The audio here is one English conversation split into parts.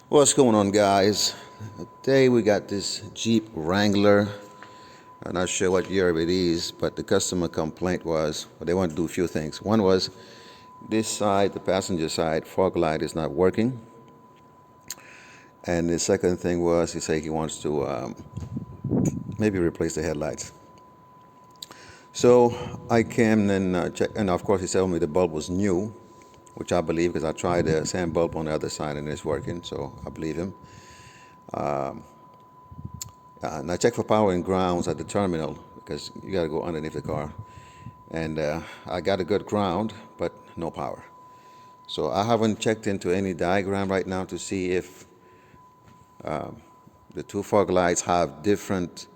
What's going on, guys? Today we got this Jeep Wrangler. I'm not sure what year it is, but the customer complaint was, well, they want to do a few things. One was this side, the passenger side, fog light is not working. And the second thing was he said he wants to maybe replace the headlights. So I came and checked, and of course he told me the bulb was new, which I believe because I tried the same bulb on the other side and it's working, so I believe him. And I checked for power and grounds at the terminal because you got to go underneath the car. And I got a good ground, but no power. So I haven't checked into any diagram right now to see if the two fog lights have different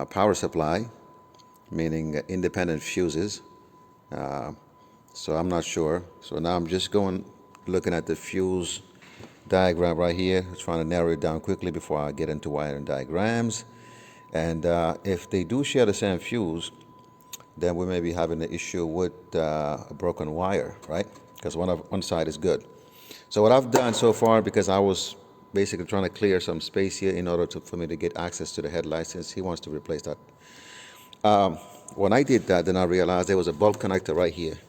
power supply, meaning independent fuses. So I'm not sure. So now I'm just looking at the fuse diagram right here, trying to narrow it down quickly before I get into wiring diagrams. And if they do share the same fuse, then we may be having an issue with a broken wire, right? Because one side is good. So what I've done so far, because I was basically trying to clear some space here in order for me to get access to the headlight, since he wants to replace that. When I did that, then I realized there was a bulb connector right here.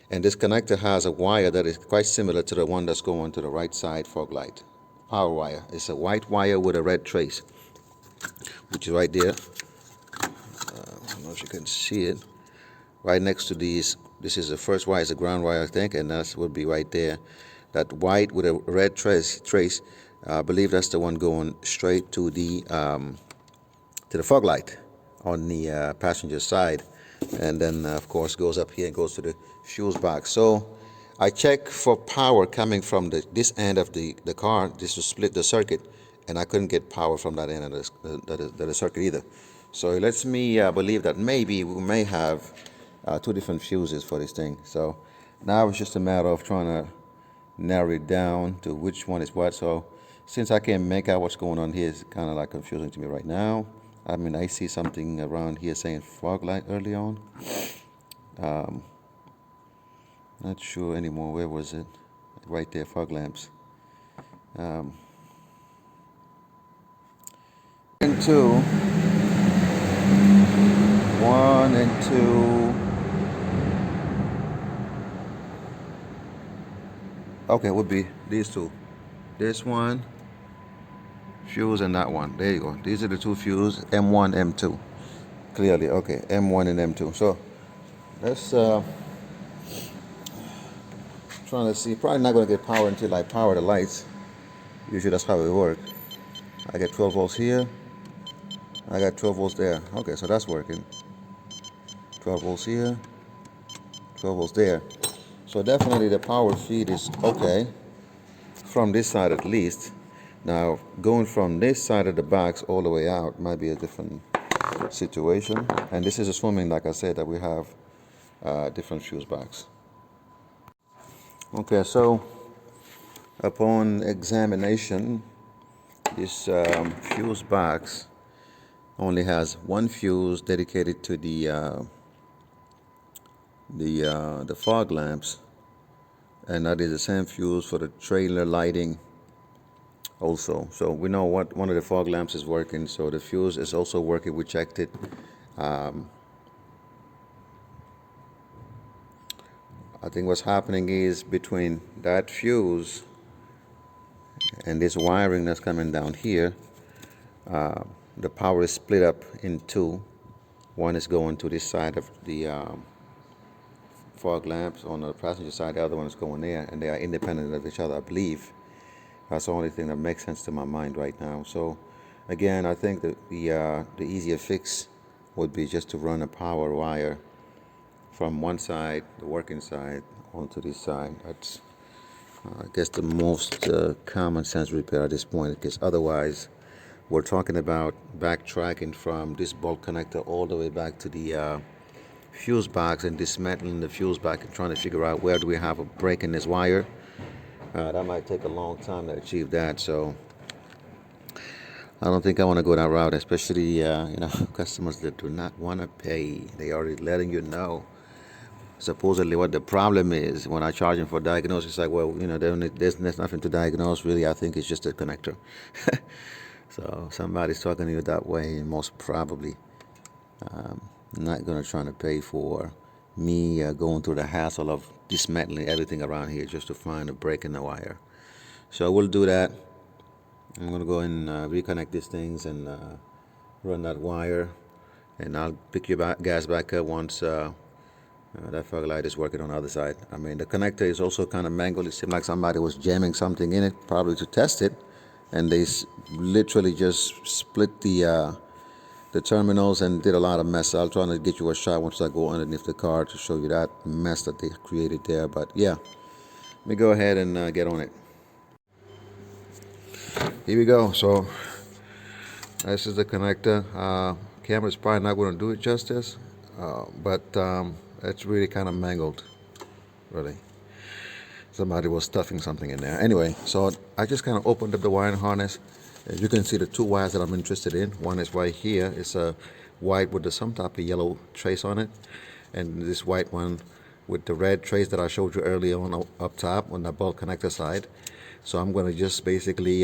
And this connector has a wire that is quite similar to the one that's going to the right side fog light. Power wire. It's a white wire with a red trace, which is right there. I don't know if you can see it. Right next to these, this is the first wire, it's a ground wire, I think, and that would be right there. That white with a red trace, I believe that's the one going straight to the fog light on the passenger side. And then, of course, goes up here and goes to the fuse box. So I check for power coming from this end of the car, just to split the circuit, and I couldn't get power from that end of the circuit either. So it lets me believe that maybe we may have two different fuses for this thing. So now it's just a matter of trying to narrow it down to which one is what. So since I can't make out what's going on here, it's kind of like confusing to me right now. I mean, I see something around here saying fog light early on. Not sure anymore. Where was it? Right there, fog lamps. And two. 1 and 2. Okay, it would be these two. This one, fuse, and that one. There you go. These are the two fuse, M1, M2. Clearly, okay, M1 and M2. So let's trying to see. Probably not going to get power until I power the lights. Usually that's how it works. I get 12 volts here. I got 12 volts there. Okay, so that's working. 12 volts here. 12 volts there. So definitely the power feed is okay from this side at least. Now going from this side of the box all the way out might be a different situation. And this is assuming, like I said, that we have different fuse box. Okay, so upon examination, this fuse box only has one fuse dedicated to the fog lamps, and that is the same fuse for the trailer lighting also. So we know one of the fog lamps is working, so the fuse is also working. We checked it. I think what's happening is between that fuse and this wiring that's coming down here, the power is split up in two. One is going to this side of the fog lamps on the passenger side, the other one is going there, and they are independent of each other, I believe. That's the only thing that makes sense to my mind right now. So again, I think that the easier fix would be just to run a power wire from one side, the working side, onto this side. That's I guess the most common sense repair at this point, because otherwise we're talking about backtracking from this bulb connector all the way back to the fuse box and dismantling the fuse box and trying to figure out where do we have a break in this wire. That might take a long time to achieve that, so I don't think I want to go that route, especially customers that do not want to pay. They already letting you know supposedly what the problem is when I charge him for diagnosis. It's like, well, there's nothing to diagnose really. I think it's just a connector. So somebody's talking to you that way, most probably not going to try to pay for me going through the hassle of dismantling everything around here just to find a break in the wire. So we'll do that. I'm going to go and reconnect these things and run that wire, and I'll pick your gas back up once that fog light is working on the other side. I mean, the connector is also kind of mangled. It seemed like somebody was jamming something in it, probably to test it, and they literally just split the terminals and did a lot of mess. I'll try to get you a shot once I go underneath the car to show you that mess that they created there. But yeah, let me go ahead and get on it. Here we go. So this is the connector. Camera's probably not going to do it justice, but it's really kind of mangled, really. Somebody was stuffing something in there. Anyway, so I just kind of opened up the wiring harness. As you can see, the two wires that I'm interested in. One is right here. It's a white with some type of yellow trace on it, and this white one with the red trace that I showed you earlier on up top on the bulk connector side. So I'm going to just basically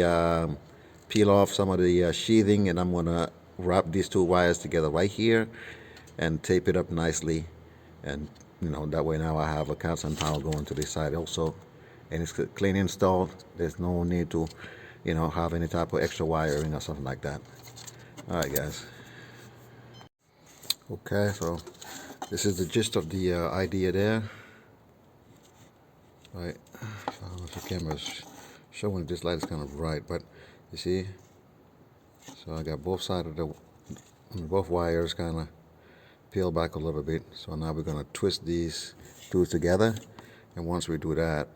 peel off some of the sheathing, and I'm going to wrap these two wires together right here and tape it up nicely, and that way now I have a constant power going to this side also, and it's clean installed. There's no need to have any type of extra wiring or something like that. All right, guys. Okay, so this is the gist of the idea there. Right, so I don't know if the camera's showing. This light is kind of bright, but you see, so I got both sides of both wires kind of peeled back a little bit. So now we're going to twist these two together, and once we do that,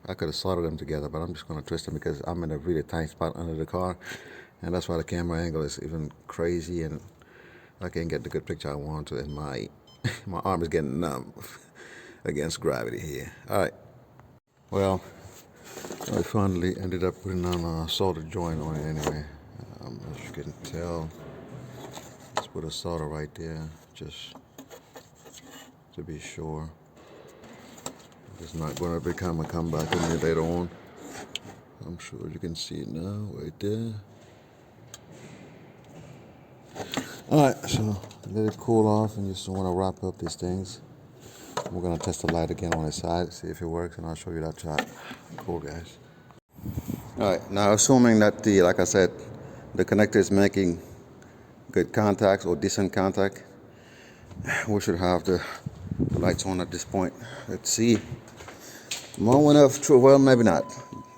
I could have soldered them together, but I'm just going to twist them because I'm in a really tight spot under the car, and that's why the camera angle is even crazy, and I can't get the good picture I want to, and my arm is getting numb against gravity here. All right. Well, I finally ended up putting on a solder joint on it anyway. As you can tell, let's put a solder right there just to be sure. It's not going to become a comeback on me later on. I'm sure you can see it now, right there. Alright, so let it cool off, and just want to wrap up these things. We're going to test the light again on the side, see if it works, and I'll show you that shot. Cool, guys. Alright, now assuming that like I said, the connector is making good contacts or decent contact, we should have the lights on at this point. Let's see. Low enough, true, well, maybe not.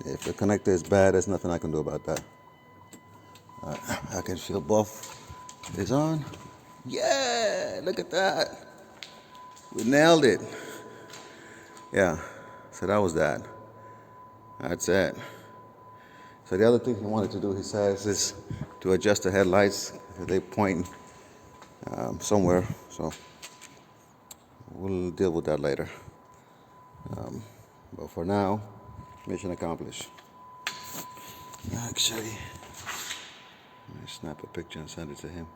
If the connector is bad, there's nothing I can do about that. I can feel both is on. Yeah, look at that. We nailed it. Yeah, so that was that. That's it. So the other thing he wanted to do, he says, is to adjust the headlights. They point somewhere, so we'll deal with that later. But for now, mission accomplished. Actually, let me snap a picture and send it to him.